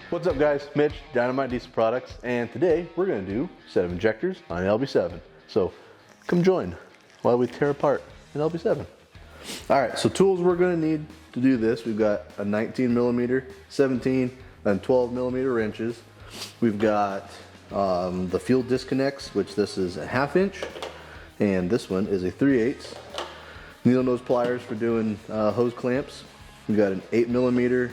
What's up guys, Mitch, Dynamite Diesel Products, and today we're going to do a set of injectors on an LB7. So come join while we tear apart an LB7. Alright, so tools we're going to need to do this. We've got a 19mm, 17 and 12mm wrenches. We've got the fuel disconnects, which this is a 1/2 inch, and this one is a 3/8. Needle nose pliers for doing hose clamps. We've got an 8mm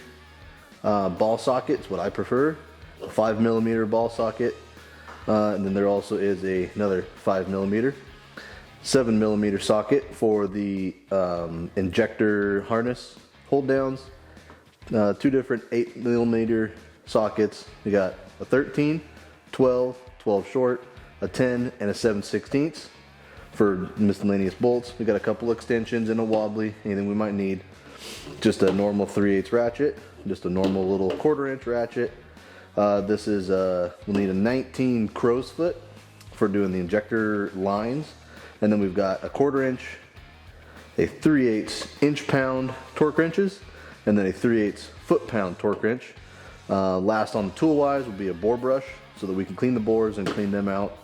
ball socket, is what I prefer, a 5mm ball socket, and then there also is another 5mm, 7mm socket for the injector harness hold downs, 2 different 8mm sockets. We got a 13, 12, 12 short, a 10, and a 7/16 for miscellaneous bolts. We got a couple extensions and a wobbly, anything we might need. Just a normal 3/8 ratchet, just a normal little 1/4 inch ratchet. This is, we'll need a 19 crow's foot for doing the injector lines. And then we've got a 1/4 inch, a 3/8 inch-pound torque wrenches, and then a 3/8 foot-pound torque wrench. Last on the tool-wise will be a bore brush so that we can clean the bores and clean them out.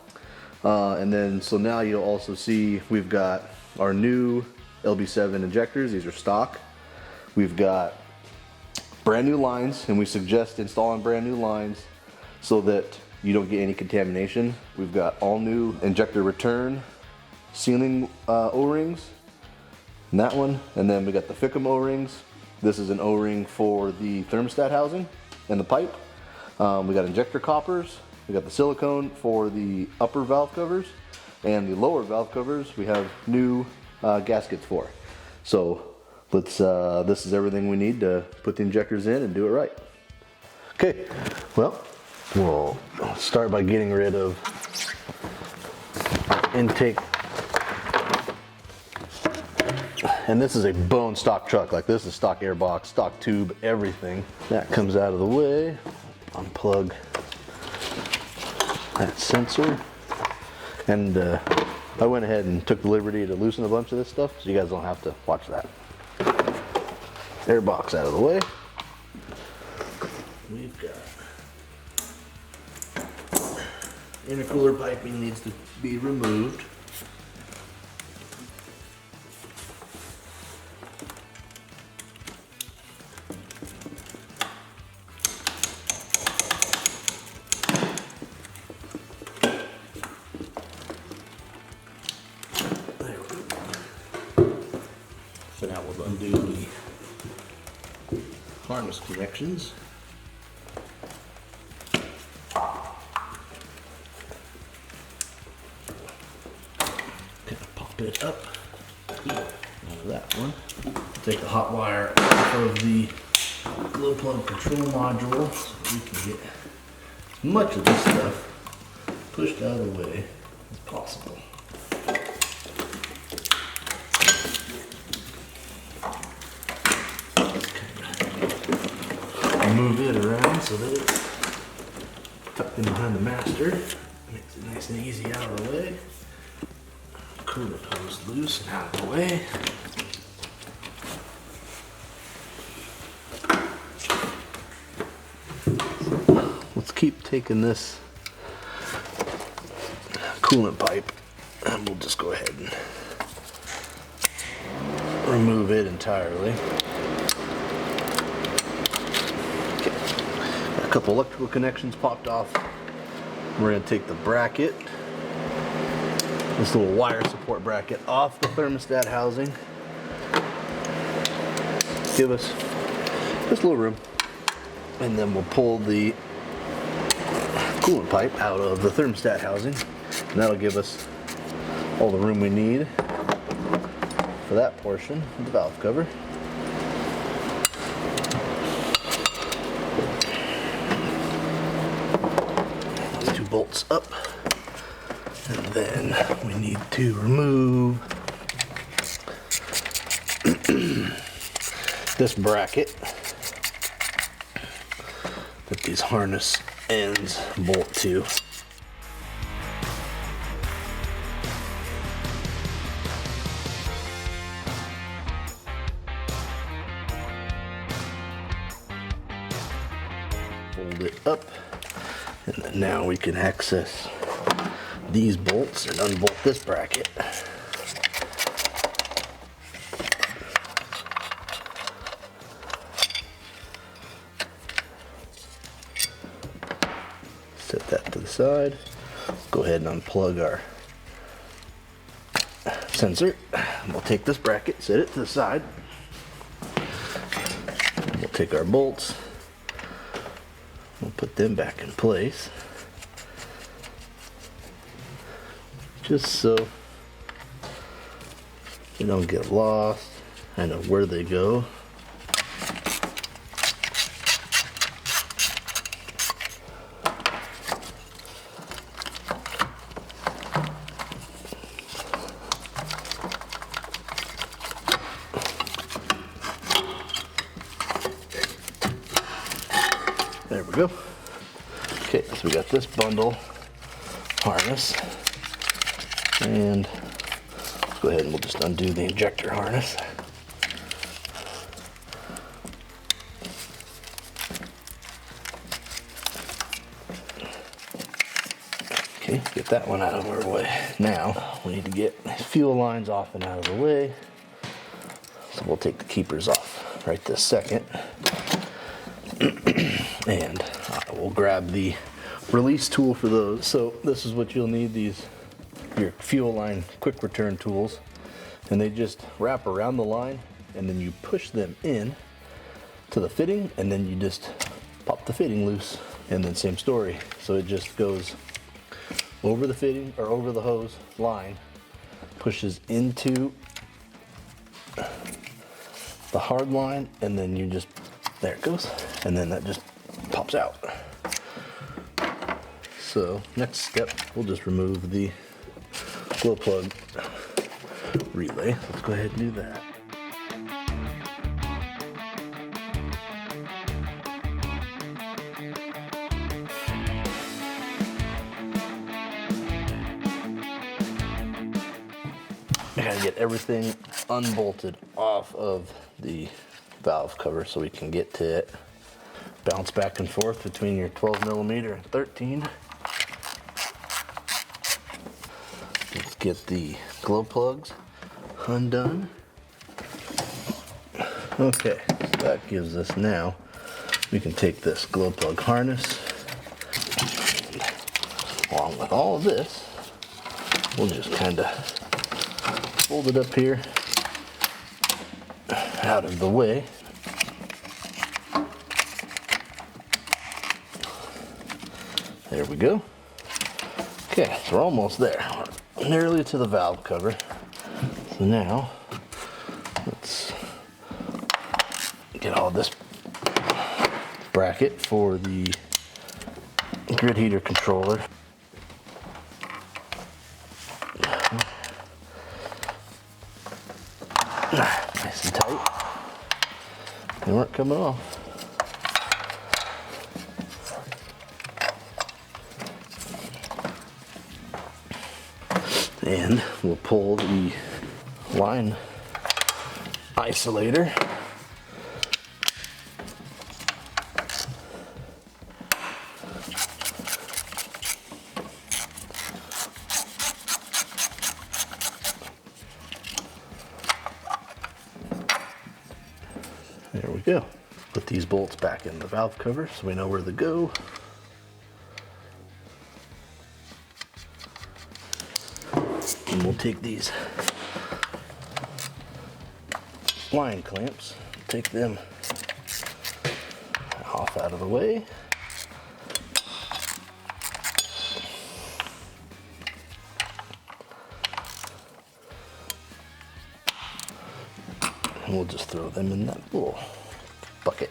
And then, so now you'll also see we've got our new LB7 injectors. These are stock. We've got brand new lines, and we suggest installing brand new lines so that you don't get any contamination. We've got all new injector return sealing O-rings, and that one, and then we got the Fickum O-rings. This is an O-ring for the thermostat housing and the pipe. We got injector coppers. We got the silicone for the upper valve covers, and the lower valve covers we have new gaskets for. So let's, this is everything we need to put the injectors in and do it right. Okay, well, we'll start by getting rid of our intake. And this is a bone stock truck. Like, this is stock airbox, stock tube, everything. That comes out of the way. Unplug that sensor. And I went ahead and took the liberty to loosen a bunch of this stuff so you guys don't have to watch that. Airbox out of the way. We've got intercooler piping needs to be removed. So now we'll undo the harness connections. Kind of pop it up out of that one. Take the hot wire off of the glow plug control module so we can get as much of this stuff pushed out of the way as possible. Move it around so that it's tucked in behind the master. Makes it nice and easy out of the way. Coolant hose loose and out of the way. Let's keep taking this coolant pipe and we'll just go ahead and remove it entirely. A couple electrical connections popped off. We're going to take the bracket, this little wire support bracket, off the thermostat housing. Give us just a little room, and then we'll pull the coolant pipe out of the thermostat housing, and that'll give us all the room we need for that portion of the valve cover. Bolts up, and then we need to remove this bracket that these harness ends bolt to. fold it up, and then now we can access these bolts and unbolt this bracket. Set that to the side. Go ahead and unplug our sensor. We'll take this bracket, set it to the side. We'll take our bolts. We'll put them back in place. Just so they don't get lost. I know where they go. There we go. Okay, so we got this bundle harness, and let's go ahead and we'll just undo the injector harness. Okay, get that one out of our way. Now we need to get fuel lines off and out of the way. So we'll take the keepers off right this second. And we'll grab the release tool for those. So this is what you'll need, your fuel line quick return tools, and they just wrap around the line, and then you push them in to the fitting, and then you just pop the fitting loose, and then same story. So it just goes over the fitting or over the hose line, pushes into the hard line, and then you just, there it goes, and then that just pops out. So next step, we'll just remove the glow plug relay. Let's go ahead and do that. I gotta get everything unbolted off of the valve cover so we can get to it. Bounce back and forth between your 12mm and 13. Let's get the glow plugs undone. Okay, so that gives us now, we can take this glow plug harness, and along with all of this, we'll just kind of fold it up here out of the way. There we go. Okay, so we're almost there. We're nearly to the valve cover. So now, let's get all this bracket for the grid heater controller. Nice and tight. They weren't coming off. And we'll pull the line isolator. There we go. Put these bolts back in the valve cover so we know where to go. And we'll take these line clamps, take them off out of the way. And we'll just throw them in that little bucket.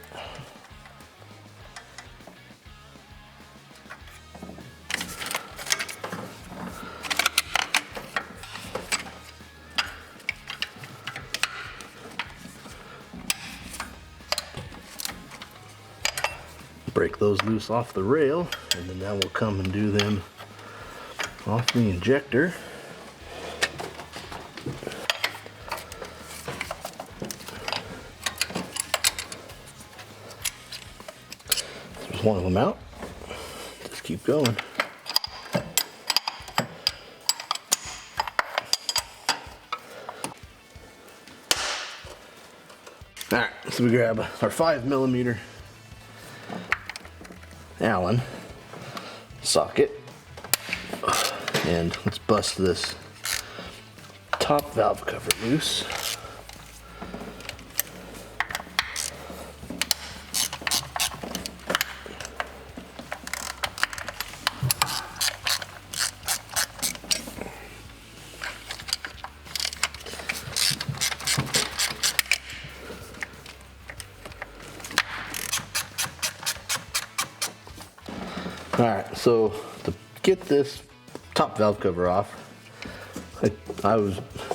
Break those loose off the rail, and then now we'll come and do them off the injector. There's one of them out. Just keep going. Alright, so we grab our 5mm Allen socket and let's bust this top valve cover loose. Alright, so to get this top valve cover off,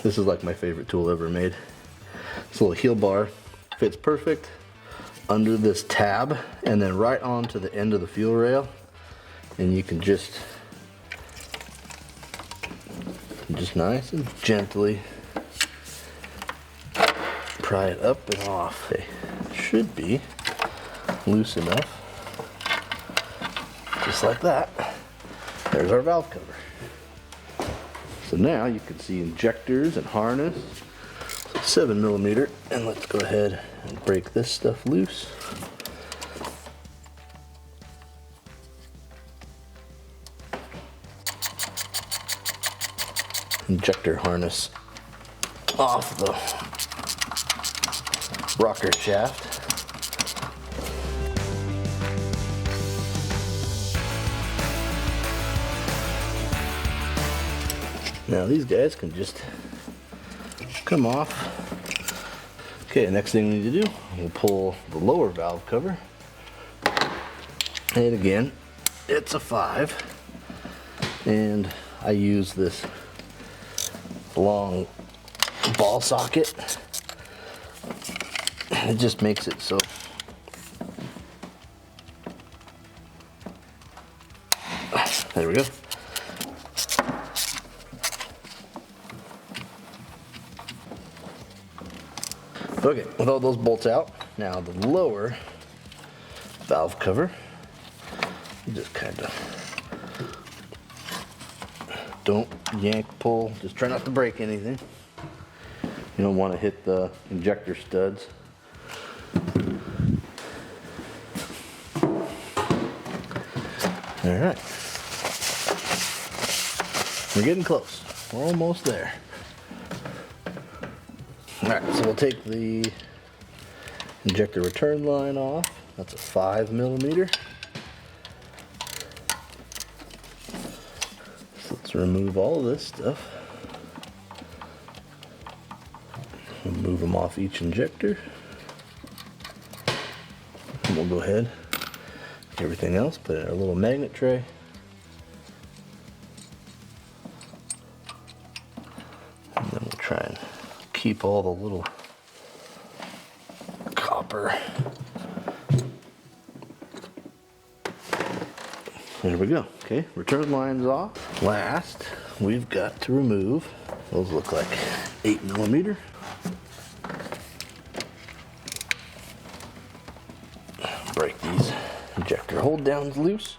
this is like my favorite tool ever made. This little heel bar fits perfect under this tab and then right onto the end of the fuel rail, and you can just nice and gently pry it up and off. It should be loose enough. Just like that. There's our valve cover. So now you can see injectors and harness. So 7mm, and let's go ahead and break this stuff loose. Injector harness off the rocker shaft. Now these guys can just come off. Okay, next thing we need to do, we'll pull the lower valve cover. And again, it's a 5. And I use this long ball socket. It just makes it so there we go. Okay, with all those bolts out, now the lower valve cover, you just kind of don't yank, pull, just try not to break anything. You don't want to hit the injector studs. All right, we're getting close. We're almost there. All right, so we'll take the injector return line off. That's a 5mm. So let's remove all of this stuff. We'll move them off each injector. And we'll go ahead, everything else, put it in our little magnet tray. And then we'll try and keep all the little copper. There we go. Okay, return lines off. Last, we've got to remove, those look like 8mm. Break these injector hold downs loose.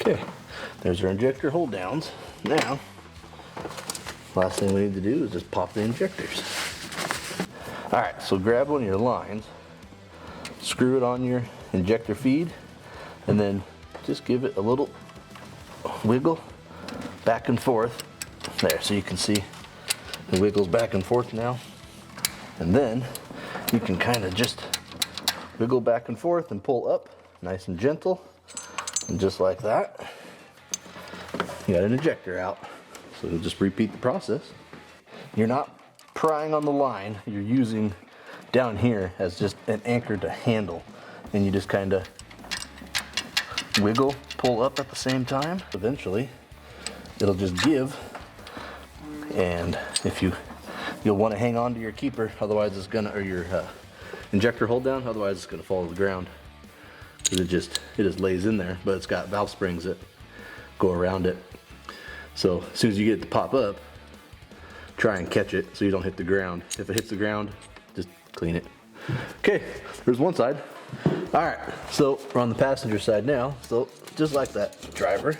Okay, there's our injector hold downs. Now, last thing we need to do is just pop the injectors. All right, so grab one of your lines, screw it on your injector feed, and then just give it a little wiggle back and forth. There, so you can see it wiggles back and forth now. And then you can kind of just wiggle back and forth and pull up, nice and gentle. And just like that, you got an injector out. So we'll just repeat the process. You're not prying on the line, you're using down here as just an anchor to handle. And you just kind of wiggle, pull up at the same time. Eventually, it'll just give. And if you'll want to hang on to your keeper, otherwise it's gonna, or your injector hold down, otherwise it's gonna fall to the ground. It just lays in there, but it's got valve springs that go around it. So as soon as you get it to pop up, try and catch it so you don't hit the ground. If it hits the ground, just clean it. Okay, there's one side. All right, so we're on the passenger side now. So just like that driver,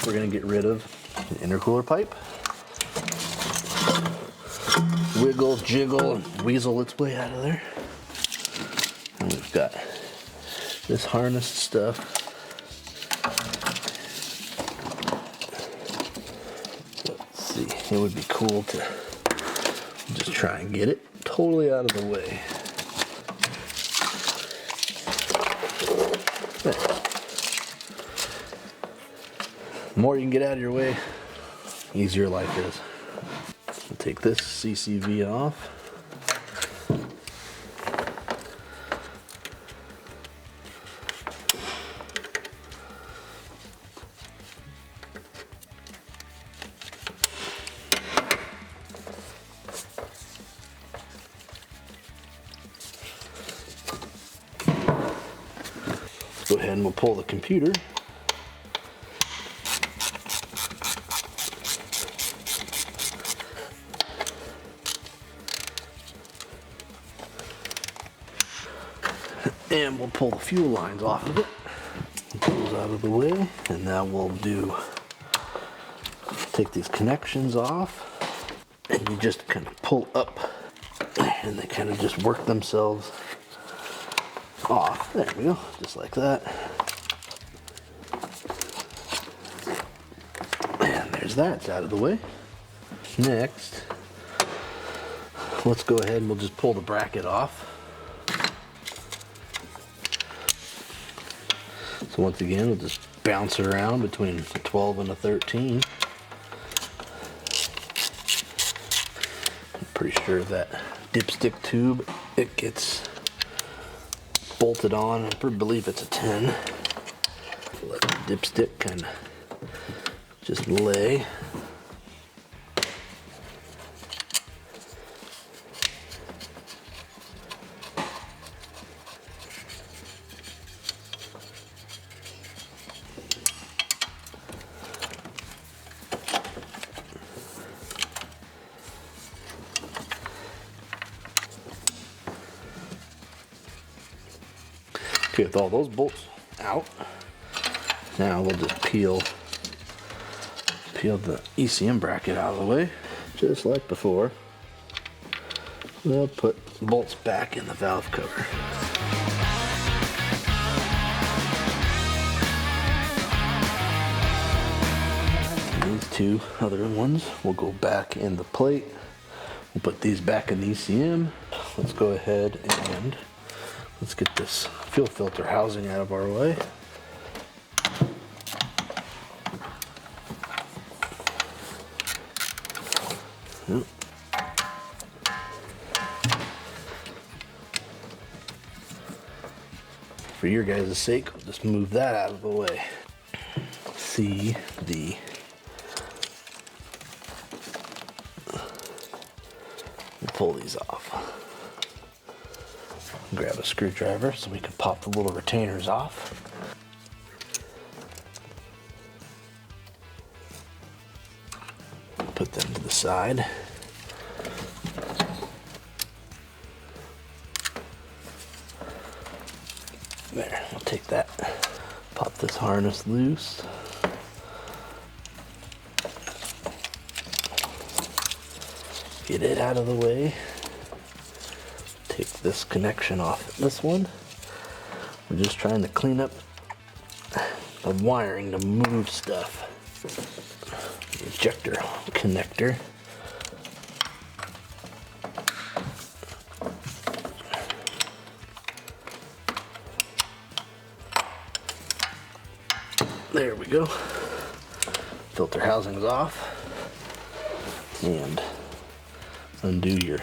we're gonna get rid of the intercooler pipe. Wiggle, jiggle, and weasel its way out of there. And we've got this harness stuff. Let's see, it would be cool to just try and get it totally out of the way. There. The more you can get out of your way, the easier life is. We'll take this CCV off. Go ahead and we'll pull the computer. And we'll pull the fuel lines off of it. Pull those out of the way. And now we'll take these connections off. And you just kind of pull up. And they kind of just work themselves off. There we go, just like that. And there's that, it's out of the way. Next, let's go ahead and we'll just pull the bracket off. So once again, we'll just bounce around between a 12 and a 13. I'm pretty sure that dipstick tube, it gets bolted on. I believe it's a 10. Let the dipstick kind of just lay. Okay, with all those bolts out, now we'll just peel the ECM bracket out of the way, just like before. We'll put bolts back in the valve cover. And these two other ones will go back in the plate. We'll put these back in the ECM. Let's go ahead and let's get this fuel filter housing out of our way. Yep. For your guys' sake, we'll just move that out of the way. See the pull these off. Grab a screwdriver so we can pop the little retainers off. Put them to the side. There, we'll take that, pop this harness loose. Get it out of the way. Take this connection off this one. We're just trying to clean up the wiring to move stuff. The injector connector. There we go. Filter housing's off. And undo your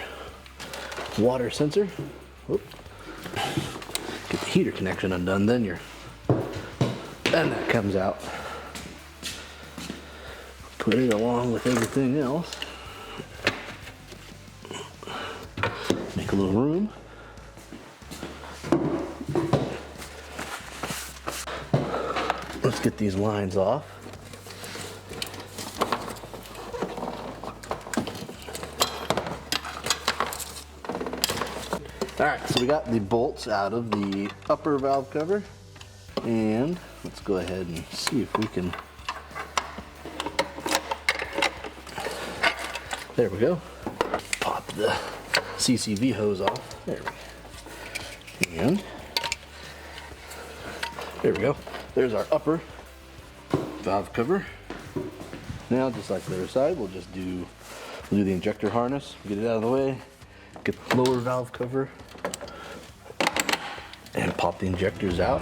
water sensor. Whoop. Get the heater connection undone, then that comes out. Put it along with everything else. Make a little room. Let's get these lines off. All right, so we got the bolts out of the upper valve cover, and let's go ahead and see if we can. There we go. Pop the CCV hose off. There we go. And there we go. There's our upper valve cover. Now, just like the other side, we'll do the injector harness, get it out of the way, get the lower valve cover, and pop the injectors out.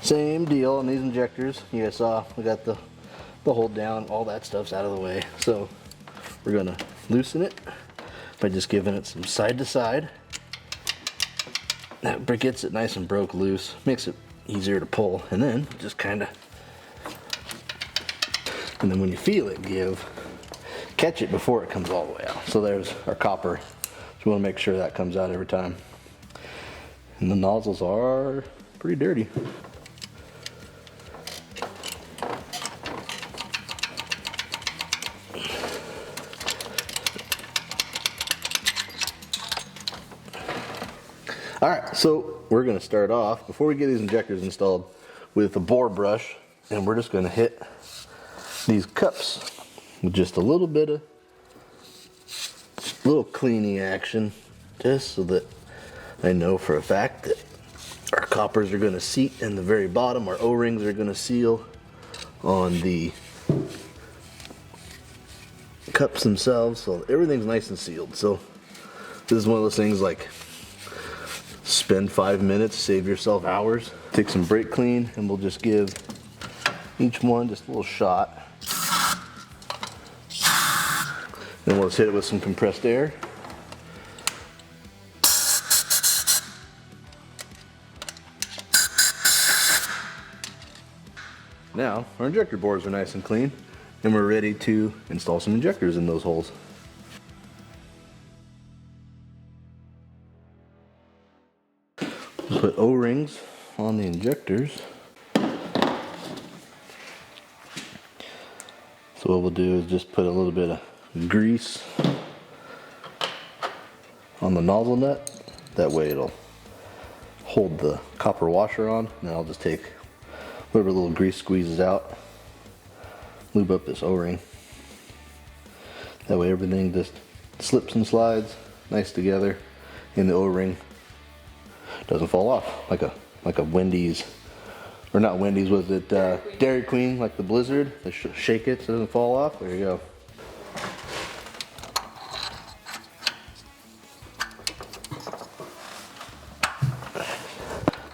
Same deal on these injectors. You guys saw we got the hold down, all that stuff's out of the way. So we're gonna loosen it by just giving it some side to side. That gets it nice and broke loose, makes it easier to pull, and then just kind of, and then when you feel it give, catch it before it comes all the way out. So there's our copper. So we want to make sure that comes out every time. And the nozzles are pretty dirty. All right, so we're gonna start off, before we get these injectors installed, with a bore brush, and we're just gonna hit these cups with just a little bit of, little cleaning action, just so that I know for a fact that our coppers are gonna seat in the very bottom, our O-rings are gonna seal on the cups themselves, so everything's nice and sealed. So this is one of those things like, spend 5 minutes, save yourself hours. Take some brake clean, and we'll just give each one just a little shot. Then we'll just hit it with some compressed air. Now, our injector bores are nice and clean, and we're ready to install some injectors in those holes. Put O-rings on the injectors. So what we'll do is just put a little bit of grease on the nozzle nut. That way it'll hold the copper washer on. And then I'll just take whatever little grease squeezes out, lube up this O-ring. That way everything just slips and slides nice together in the O-ring. Doesn't fall off like a Wendy's, or not Wendy's, was it Dairy Queen, like the Blizzard. They shake it so it doesn't fall off. There you go.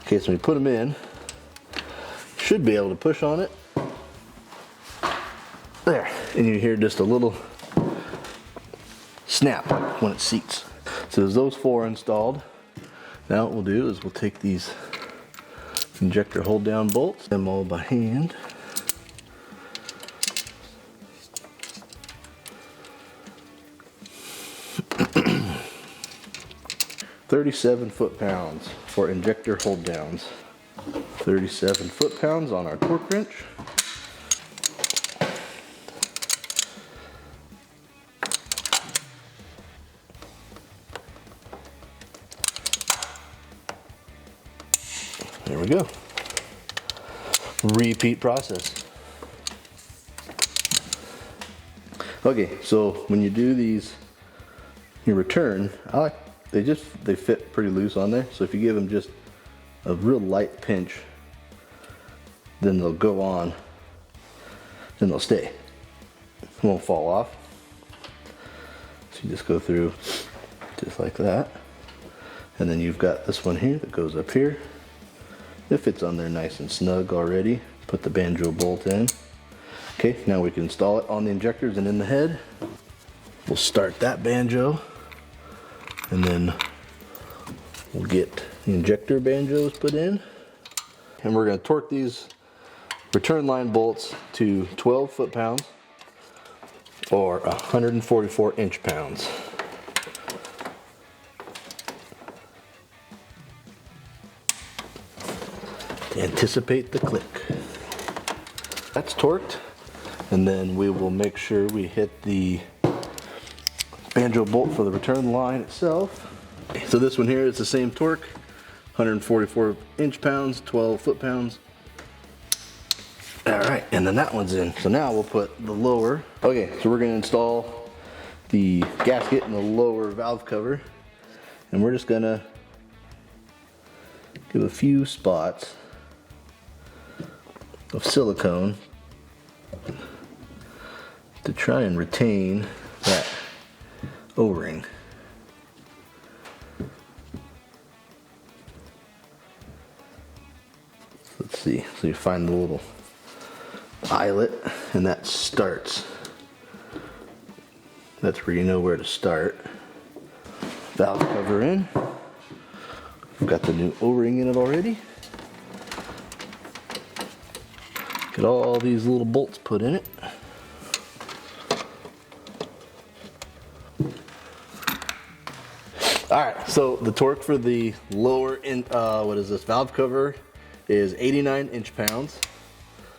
Okay, so we put them in. Should be able to push on it. There, and you hear just a little snap like when it seats. So there's those 4 installed. Now what we'll do is we'll take these injector hold down bolts, them all by hand. $37 foot-pounds for injector hold downs. 37 foot-pounds on our torque wrench. There we go. Repeat process. Okay, so when you do these, your return, they fit pretty loose on there. So if you give them just a real light pinch, then they'll go on, then they'll stay. It won't fall off. So you just go through just like that. And then you've got this one here that goes up here. It fits on there nice and snug already. Put the banjo bolt in. Okay, now we can install it on the injectors and in the head. We'll start that banjo, and then we'll get the injector banjos put in. And we're going to torque these return line bolts to 12 foot-pounds or 144 inch-pounds. Anticipate the click. That's torqued, and then we will make sure we hit the banjo bolt for the return line itself. So this one here is the same torque, 144 inch-pounds, 12 foot-pounds. All right, and then that one's in. So now we'll put the lower. Okay, so we're gonna install the gasket and the lower valve cover, and we're just gonna give a few spots of silicone to try and retain that O-ring. Let's see, so you find the little eyelet and that starts. That's where you know where to start. Valve cover in. We've got the new O-ring in it already. Get all these little bolts put in it. Alright, so the torque for the lower valve cover is 89 inch-pounds.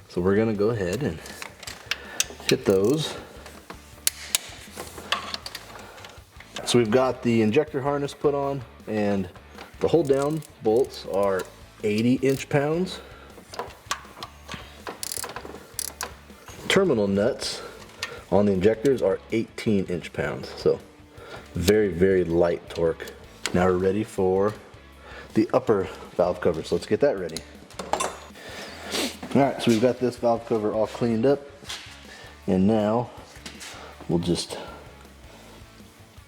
So we're gonna go ahead and hit those. So we've got the injector harness put on, and the hold down bolts are 80 inch-pounds. Terminal nuts on the injectors are 18 inch-pounds. So very, very light torque. Now we're ready for the upper valve cover, so let's get that ready. All right, so we've got this valve cover all cleaned up, and now we'll just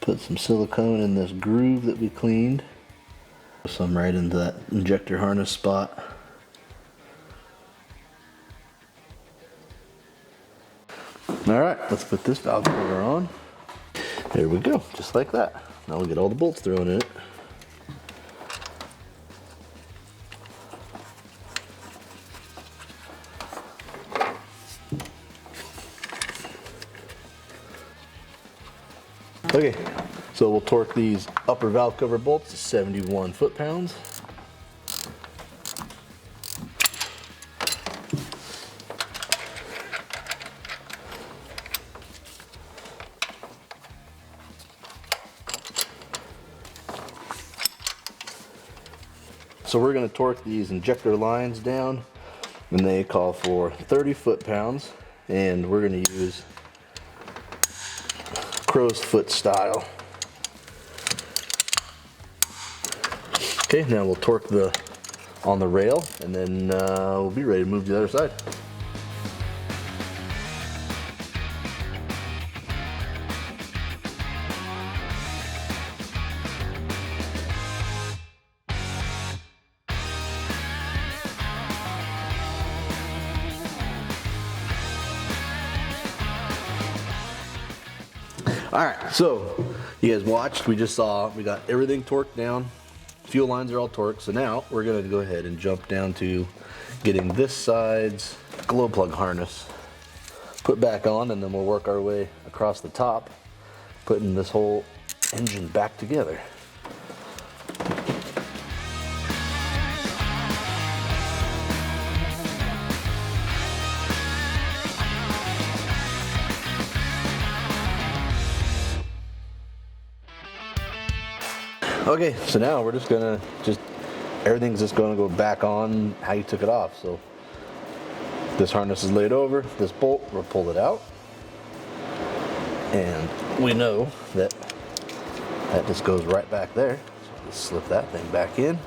put some silicone in this groove that we cleaned. Some right into that injector harness spot. All right, let's put this valve cover on. There we go, just like that. Now we'll get all the bolts thrown in it. Okay, so we'll torque these upper valve cover bolts to 71 foot-pounds. So we're going to torque these injector lines down, and they call for 30 foot-pounds, and we're going to use crow's foot style. Okay, now we'll torque on the rail, and then we'll be ready to move to the other side. Alright, so you guys watched, we just saw, we got everything torqued down, fuel lines are all torqued, so now we're going to go ahead and jump down to getting this side's glow plug harness put back on, and then we'll work our way across the top, putting this whole engine back together. Okay, so now we're just gonna, everything's just gonna go back on how you took it off. So this harness is laid over, this bolt, we'll pull it out. And we know that just goes right back there. So let's slip that thing back in.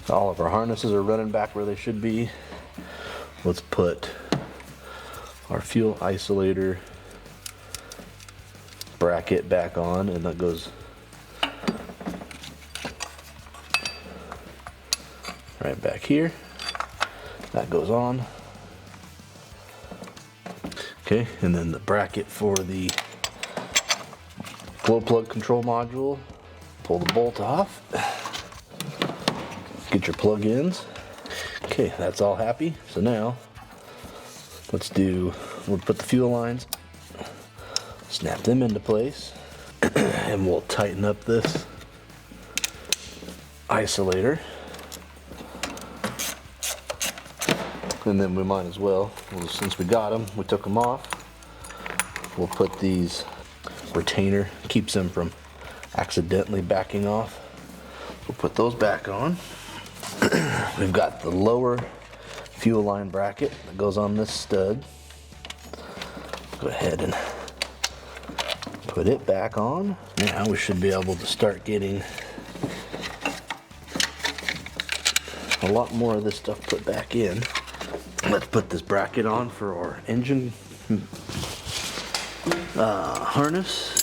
All of our harnesses are running back where they should be. Let's put our fuel isolator bracket back on, and that goes right back here. That goes on. Okay, and then the bracket for the glow plug control module. Pull the bolt off. Get your plug-ins. Okay, that's all happy. So now we'll put the fuel lines, snap them into place, and we'll tighten up this isolator. And then we might as well, since we got them, we took them off. We'll put these retainer, keeps them from accidentally backing off. We'll put those back on. We've got the lower fuel line bracket that goes on this stud. Go ahead and put it back on. Now we should be able to start getting a lot more of this stuff put back in. Let's put this bracket on for our engine harness.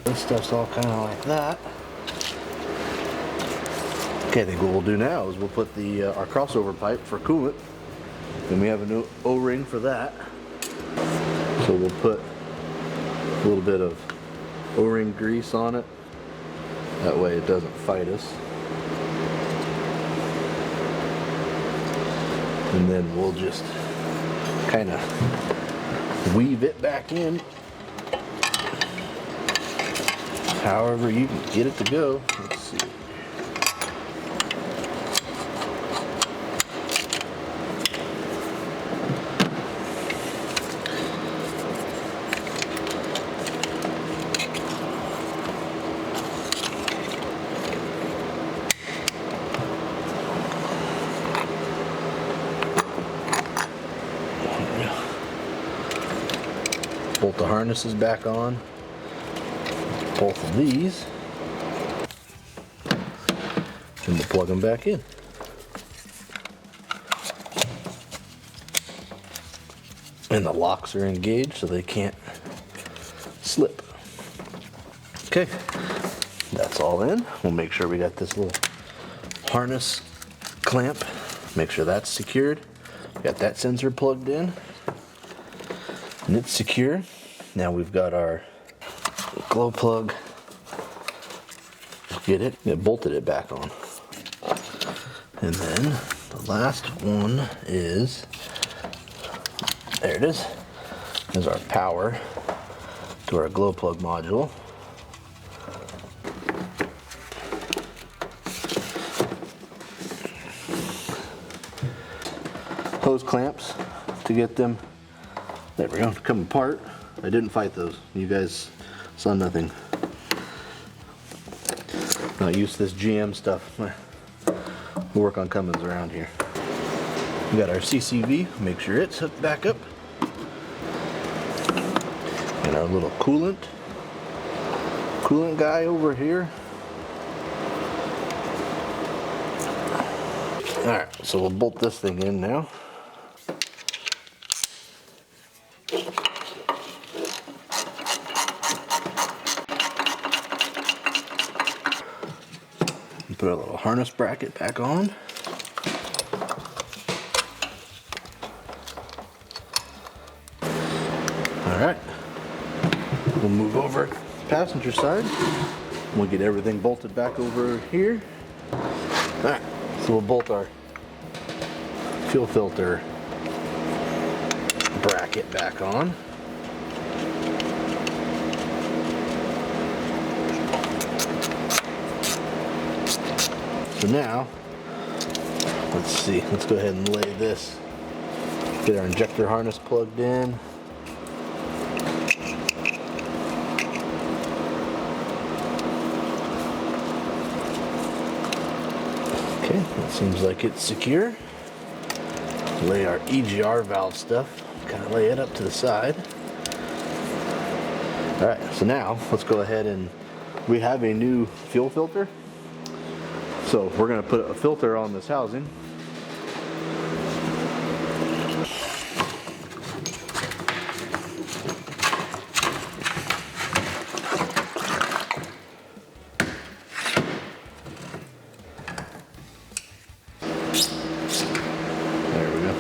This stuff's all kind of like that. Okay, I think what we'll do now is we'll put our crossover pipe for coolant. And we have a new O-ring for that. So we'll put a little bit of O-ring grease on it. That way it doesn't fight us. And then we'll just kind of weave it back in however you can get it to go. Let's see. Bolt the harnesses back on, both of these, and we'll plug them back in. And the locks are engaged so they can't slip. Okay, that's all in. We'll make sure we got this little harness clamp, make sure that's secured. Got that sensor plugged in. And it's secure. Now we've got our glow plug. Get it? It bolted it back on. And then the last one is, there it is. There's our power to our glow plug module. Hose clamps to get them, there we go, to come apart. I didn't fight those. You guys saw nothing. Not used to this GM stuff. We'll work on Cummins around here. We got our CCV, make sure it's hooked back up. And our little coolant guy over here. Alright, so we'll bolt this thing in now. Put our little harness bracket back on. Alright, we'll move over to the passenger side. We'll get everything bolted back over here. Alright, so we'll bolt our fuel filter bracket back on. So now, let's see, let's go ahead and lay this, get our injector harness plugged in. Okay, that seems like it's secure. Lay our EGR valve stuff, kind of lay it up to the side. All right, so now let's go ahead and we have a new fuel filter. So we're going to put a filter on this housing. There we go.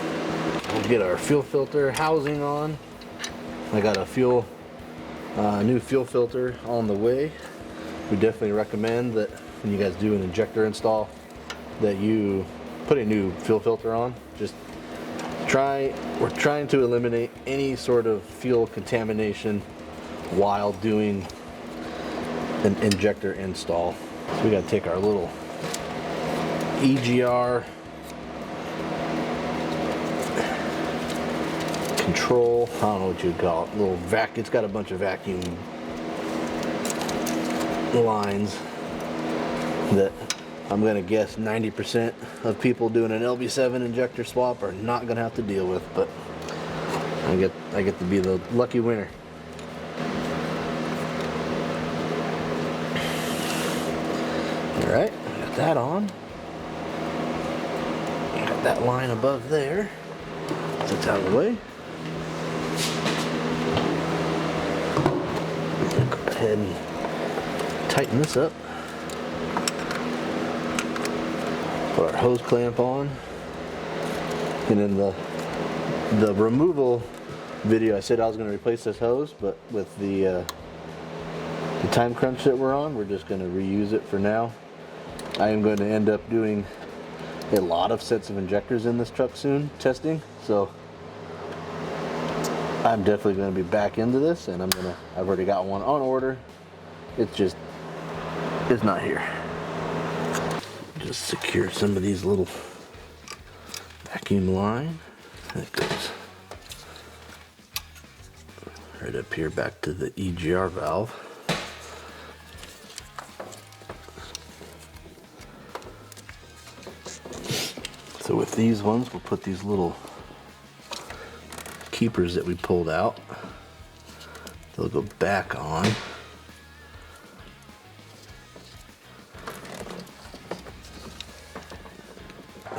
We'll get our fuel filter housing on. I got a new fuel filter on the way. We definitely recommend that when you guys do an injector install that you put a new fuel filter on. Just we're trying to eliminate any sort of fuel contamination while doing an injector install. So we got to take our little EGR control, I don't know what you'd call it, little vac. It's got a bunch of vacuum lines that I'm gonna guess 90% of people doing an LB7 injector swap are not gonna have to deal with, but I get to be the lucky winner. All right, got that on. Got that line above there. So it's out of the way. Go ahead and tighten this up. Put our hose clamp on. And in the removal video, I said I was going to replace this hose, but with the time crunch that we're on, we're just going to reuse it for now. I am going to end up doing a lot of sets of injectors in this truck soon, testing, so I'm definitely going to be back into this, and I've already got one on order. It's not here. Just secure some of these little vacuum line. That goes right up here back to the EGR valve. So with these ones, we'll put these little keepers that we pulled out. They'll go back on.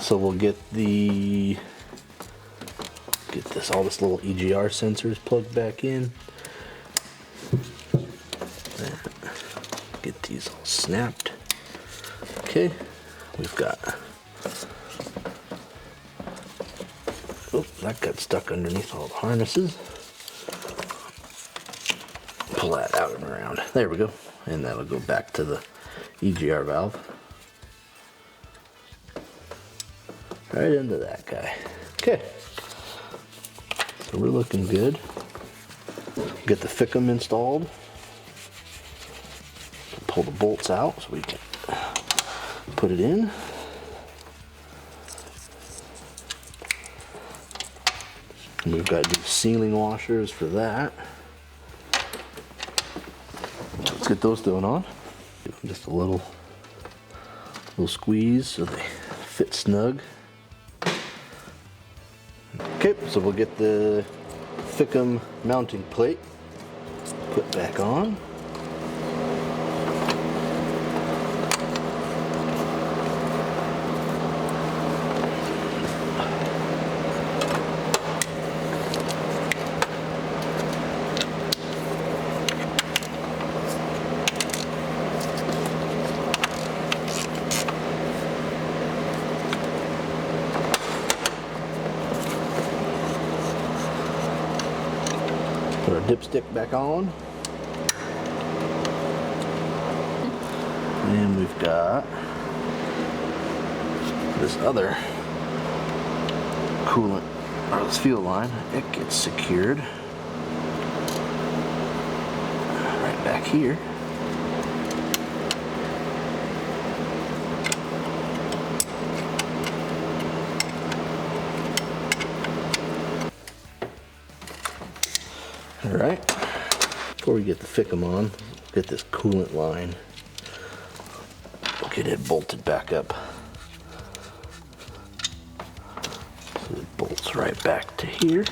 So we'll get all this little EGR sensors plugged back in. Get these all snapped. Okay, we've got. Oh, that got stuck underneath all the harnesses. Pull that out and around. There we go. And that'll go back to the EGR valve. Right into that guy. Okay. So we're looking good. Get the Fickum installed. Pull the bolts out so we can put it in. And we've got to do sealing washers for that. Let's get those going on. Just a little squeeze so they fit snug. Okay, so we'll get the Fickum mounting plate put back on. Put our dipstick back on. And we've got this other coolant, or this fuel line. It gets secured right back here. All right, before we get the Fickum on, get this coolant line, get it bolted back up. So it bolts right back to here,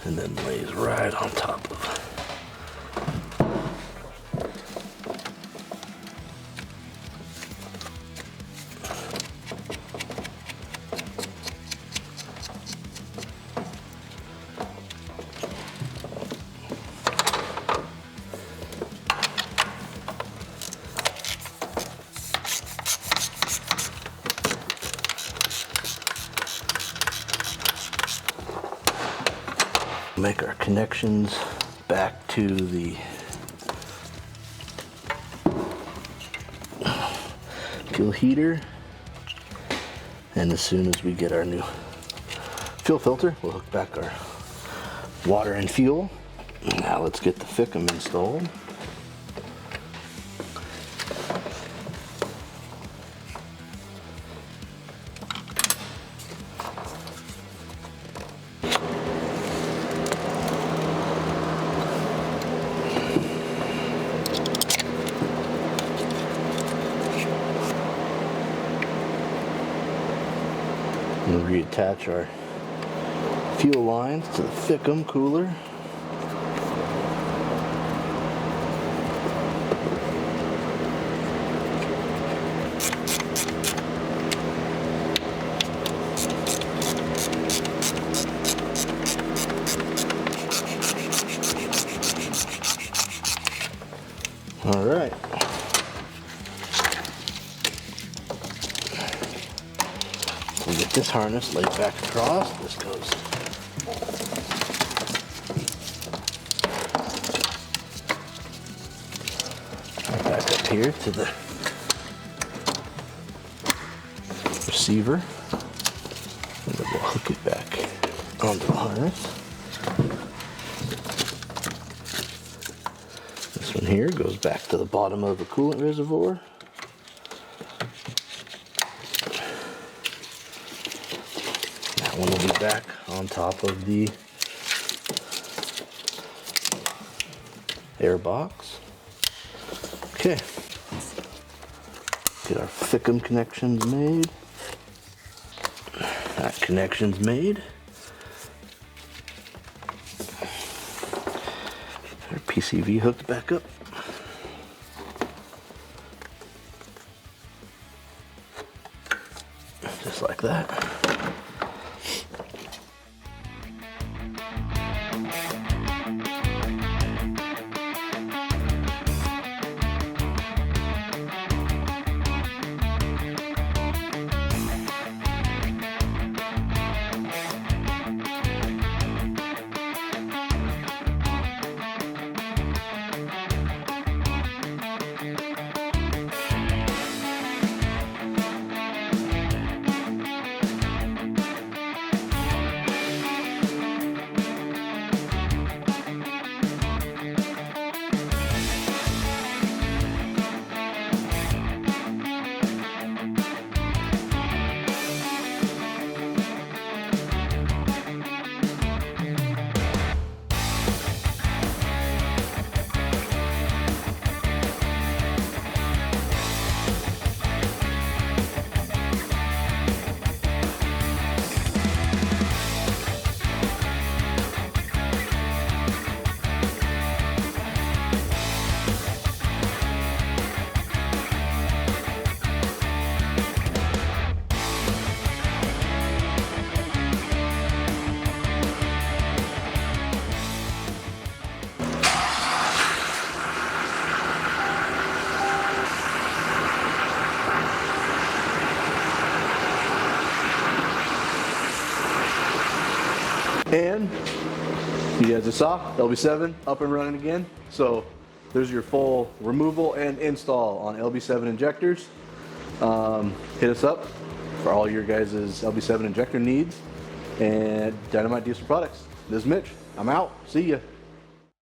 and then lays right on top of it. Make our connections back to the fuel heater, and as soon as we get our new fuel filter. We'll hook back our water and fuel. Now let's get the thickum installed. We'll reattach our fuel lines to the thickum cooler. All right. We'll get this harness laid back across. This goes back up here to the receiver. And then we'll hook it back onto the harness. This one here goes back to the bottom of the coolant reservoir. That one will be back on top of the air box. Okay. Get our thickum connections made. That connection's made. Our PCV hooked back up. Just like that. And you guys just saw LB7 up and running again. So there's your full removal and install on LB7 injectors. Hit us up for all your guys' LB7 injector needs and Dynamite Diesel products. This is Mitch. I'm out. See ya.